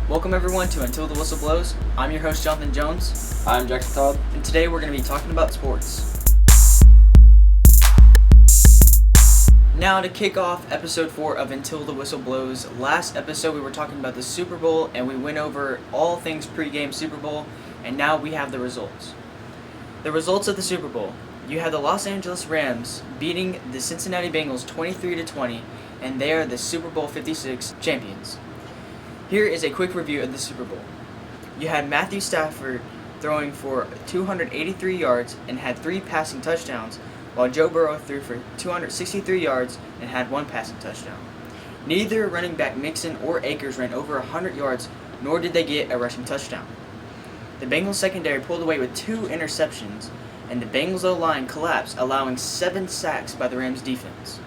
Welcome everyone to Until the Whistle Blows. I'm your host Jonathan Jones. I'm Jackson Todd. And today we're going to be talking about sports. Now to kick off episode 4 of Until the Whistle Blows. Last episode we were talking about the Super Bowl and we went over all things pregame Super Bowl, and now we have the results. The results of the Super Bowl. You have the Los Angeles Rams beating the Cincinnati Bengals 23-20, and they are the Super Bowl 56 champions. Here is a quick review of the Super Bowl. You had Matthew Stafford throwing for 283 yards and had 3 passing touchdowns, while Joe Burrow threw for 263 yards and had 1 passing touchdown. Neither running back Mixon or Akers ran over 100 yards, nor did they get a rushing touchdown. The Bengals secondary pulled away with 2 interceptions, and the Bengals O-line collapsed, allowing 7 sacks by the Rams defense.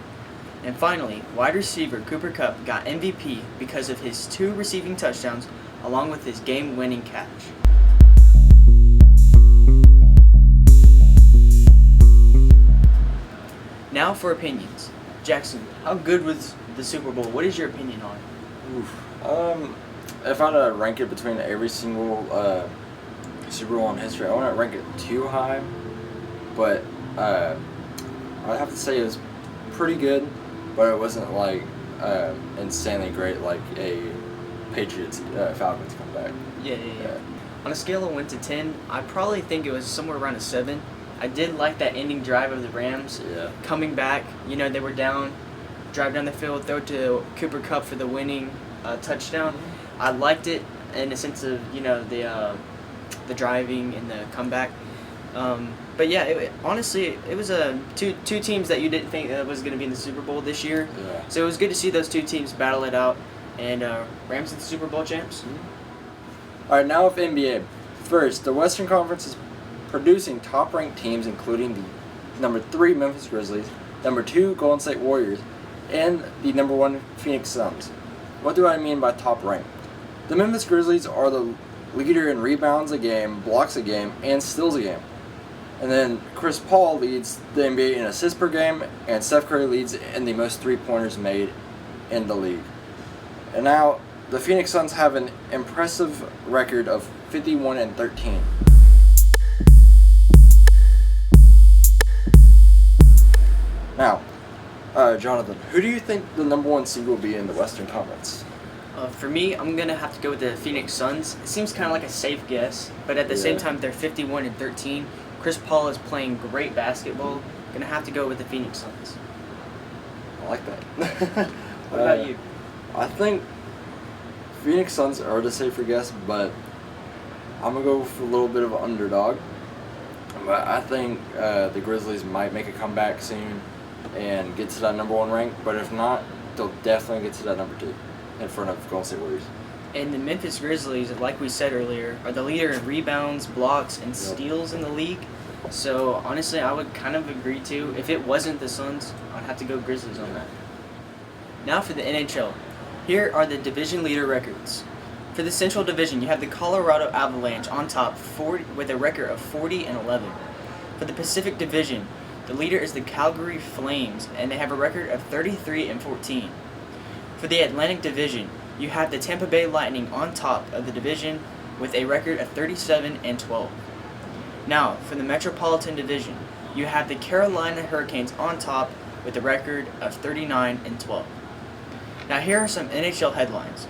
And finally, wide receiver Cooper Kupp got MVP because of his 2 receiving touchdowns along with his game-winning catch. Now for opinions. Jackson, how good was the Super Bowl? What is your opinion on it? If I had to rank it between every single Super Bowl in history, I wouldn't rank it too high, but I'd have to say it was pretty good, but it wasn't like insanely great like a Patriots Falcons comeback. Yeah. On a scale of 1 to 10, I probably think it was somewhere around a 7. I did like that ending drive of the Rams. Yeah. Coming back, they were down, drive down the field, throw to Cooper Kupp for the winning touchdown. I liked it in the sense of the driving and the comeback. But yeah, honestly, it was two teams that you didn't think was going to be in the Super Bowl this year. Yeah. So it was good to see those 2 teams battle it out, and Rams are the Super Bowl champs. All right, now with NBA. First, the Western Conference is producing top-ranked teams, including the number 3 Memphis Grizzlies, number 2 Golden State Warriors, and the number 1 Phoenix Suns. What do I mean by top-ranked? The Memphis Grizzlies are the leader in rebounds a game, blocks a game, and steals a game. And then Chris Paul leads the NBA in assists per game, and Steph Curry leads in the most three-pointers made in the league. And now, the Phoenix Suns have an impressive record of 51-13. Now, Jonathan, who do you think the number 1 seed will be in the Western Conference? For me, I'm going to have to go with the Phoenix Suns. It seems kind of like a safe guess, but at the same time, they're 51-13. Chris Paul is playing great basketball. Going to have to go with the Phoenix Suns. I like that. What about you? I think Phoenix Suns are the safer guess, but I'm going to go for a little bit of an underdog. But I think the Grizzlies might make a comeback soon and get to that number 1 rank, but if not, they'll definitely get to that number 2 in front of Golden State Warriors. And the Memphis Grizzlies, like we said earlier, are the leader in rebounds, blocks, and steals in the league. So honestly, I would kind of agree too. If it wasn't the Suns, I'd have to go Grizzlies on that. Now for the NHL. Here are the division leader records. For the Central Division, you have the Colorado Avalanche on top with a record of 40-11. For the Pacific Division, the leader is the Calgary Flames, and they have a record of 33-14. For the Atlantic Division, you have the Tampa Bay Lightning on top of the division with a record of 37-12. Now, for the Metropolitan Division, you have the Carolina Hurricanes on top with a record of 39-12. Now, here are some NHL headlines.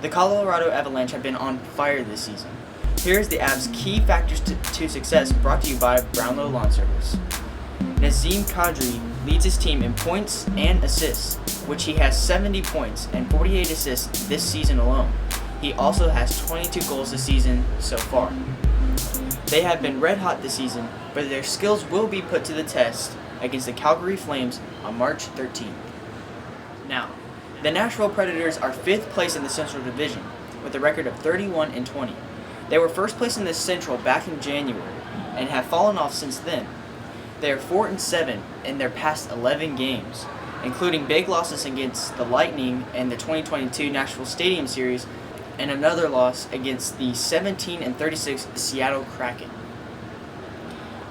The Colorado Avalanche have been on fire this season. Here's the Avs' key factors to success, brought to you by Brownlow Lawn Service. Nazem Kadri leads his team in points and assists, which he has 70 points and 48 assists this season alone. He also has 22 goals this season so far. They have been red hot this season, but their skills will be put to the test against the Calgary Flames on March 13th. Now, the Nashville Predators are 5th place in the Central Division with a record of 31-20. They were first place in the Central back in January and have fallen off since then. They are 4-7 in their past 11 games, including big losses against the Lightning and the 2022 Nashville Stadium Series, and another loss against the 17-36 Seattle Kraken.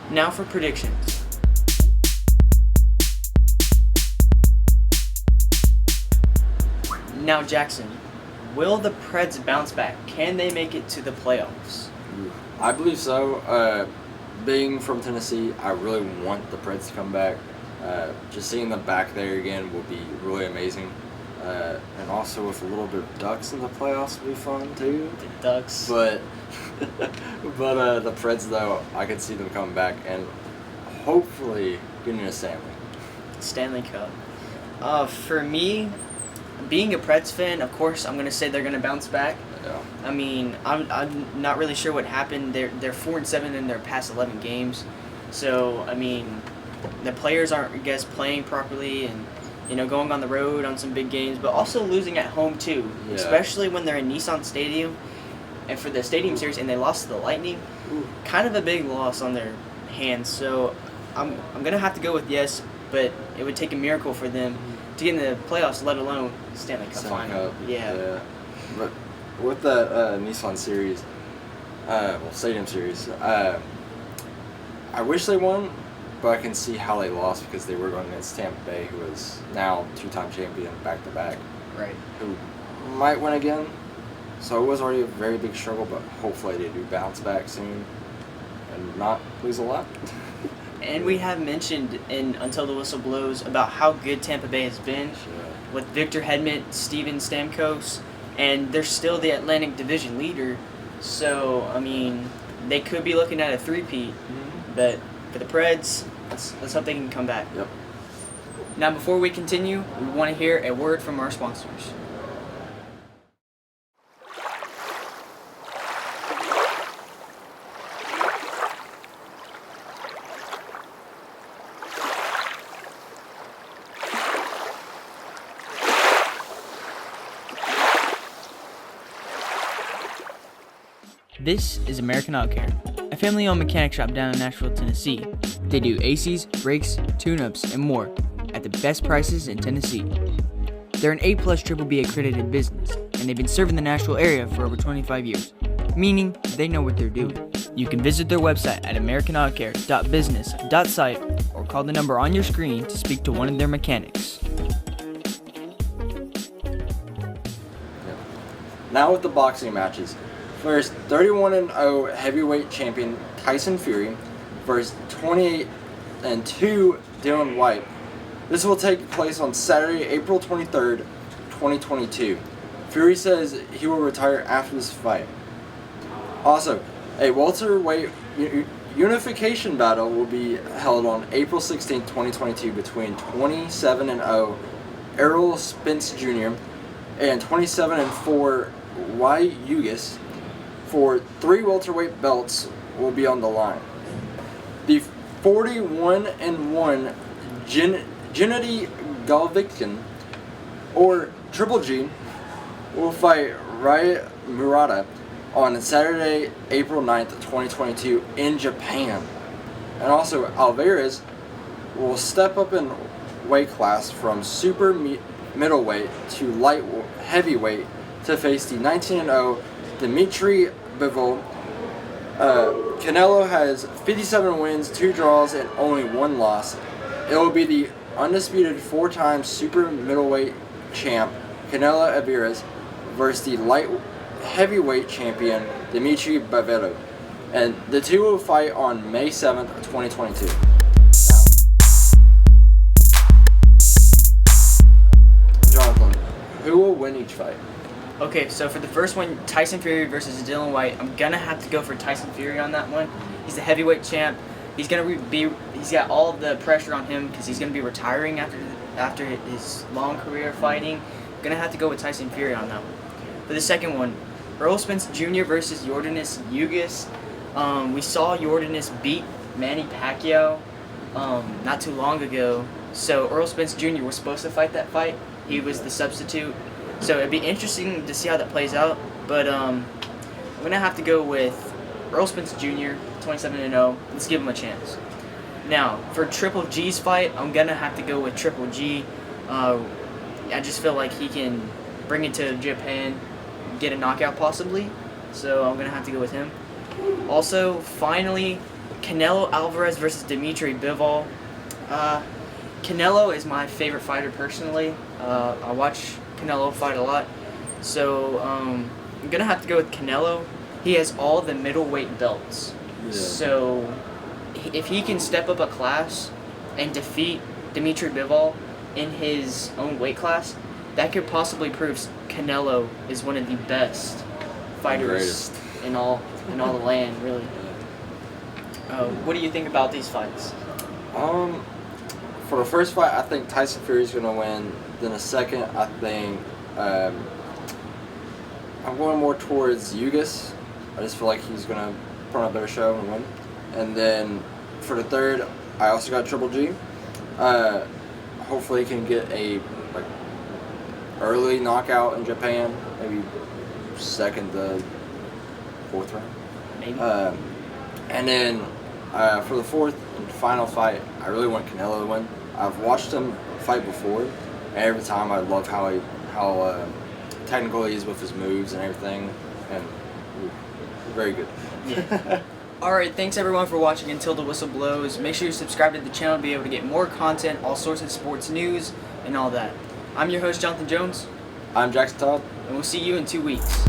Now for predictions. Now, Jackson, will the Preds bounce back? Can they make it to the playoffs? I believe so. Being from Tennessee, I really want the Preds to come back. Just seeing them back there again will be really amazing. And also with a little bit of Ducks in the playoffs will be fun too. The Ducks. But the Preds though, I could see them coming back and hopefully getting a Stanley Cup. For me, being a Preds fan, of course, I'm gonna say they're gonna bounce back. Yeah. I mean, I'm not really sure what happened. They're 4-7 in their past 11 games, so I mean, the players aren't, I guess, playing properly and going on the road on some big games, but also losing at home too, Yeah. especially when they're in Nissan Stadium, and for the Stadium Series and they lost to the Lightning, kind of a big loss on their hands. So I'm gonna have to go with yes, but it would take a miracle for them to get in the playoffs, let alone Stanley Cup final. Yeah. But with the Nissan Series, Stadium Series, I wish they won, but I can see how they lost because they were going against Tampa Bay, who is now 2-time champion back-to-back, Right. who might win again. So it was already a very big struggle, but hopefully they do bounce back soon and not lose a lot. And we have mentioned in Until the Whistle Blows about how good Tampa Bay has been with Victor Hedman, Steven Stamkos, and they're still the Atlantic Division leader. So, I mean, they could be looking at a three-peat, but for the Preds, let's hope they can come back. Yep. Now, before we continue, we want to hear a word from our sponsors. This is American Auto Care, a family-owned mechanic shop down in Nashville, Tennessee. They do ACs, brakes, tune-ups, and more at the best prices in Tennessee. They're an A-plus BBB accredited business, and they've been serving the Nashville area for over 25 years, meaning they know what they're doing. You can visit their website at americanautocare.business.site or call the number on your screen to speak to one of their mechanics. Now with the boxing matches. First, 31-0 heavyweight champion Tyson Fury versus 28-2 Dylan White. This will take place on Saturday, April 23rd, 2022. Fury says he will retire after this fight. Also, a welterweight unification battle will be held on April 16th, 2022 between 27-0 Errol Spence Jr. and 27-4 Y. Ugis. For 3 welterweight belts will be on the line. The 41-1 Gennady Golovkin, or Triple G, will fight Rai Murata on Saturday, April 9th, 2022 in Japan. And also, Alvarez will step up in weight class from super middleweight to light heavyweight to face the 19-0 Dimitri Bivol. Canelo has 57 wins, 2 draws, and only 1 loss. It will be the undisputed 4-time super middleweight champ Canelo Alvarez versus the light heavyweight champion Dimitri Bivol, and the two will fight on May 7th, 2022. Jonathan, who will win each fight? Okay, so for the first one, Tyson Fury versus Dylan White, I'm gonna have to go for Tyson Fury on that one. He's the heavyweight champ. He's gonna he's got all the pressure on him because he's gonna be retiring after his long career fighting. I'm gonna have to go with Tyson Fury on that one. For the second one, Errol Spence Jr. versus Yordenis Ugis. We saw Yordenis beat Manny Pacquiao not too long ago. So Errol Spence Jr. was supposed to fight that fight. He was the substitute. So it'd be interesting to see how that plays out. But I'm going to have to go with Errol Spence Jr., 27-0. Let's give him a chance. Now, for Triple G's fight, I'm going to have to go with Triple G. I just feel like he can bring it to Japan, get a knockout possibly. So I'm going to have to go with him. Also, finally, Canelo Alvarez versus Dimitri Bivol. Canelo is my favorite fighter personally. I watch Canelo fight a lot. So I'm gonna have to go with Canelo. He has all the middleweight belts. Yeah. So if he can step up a class and defeat Dimitri Bivol in his own weight class, that could possibly prove Canelo is one of the best fighters in all the land, really. What do you think about these fights? For the first fight, I think Tyson Fury's gonna win. Then the second, I think I'm going more towards Ugas. I just feel like he's gonna put on a better show and win. And then for the third, I also got Triple G. Hopefully, he can get a early knockout in Japan, maybe second to fourth round. Maybe. And then for the fourth and final fight, I really want Canelo to win. I've watched him fight before, and every time I love how technical he is with his moves and everything, and very good. Yeah. Alright, thanks everyone for watching Until the Whistle Blows. Make sure you subscribe to the channel to be able to get more content, all sorts of sports news, and all that. I'm your host, Jonathan Jones, I'm Jackson Todd. and we'll see you in 2 weeks.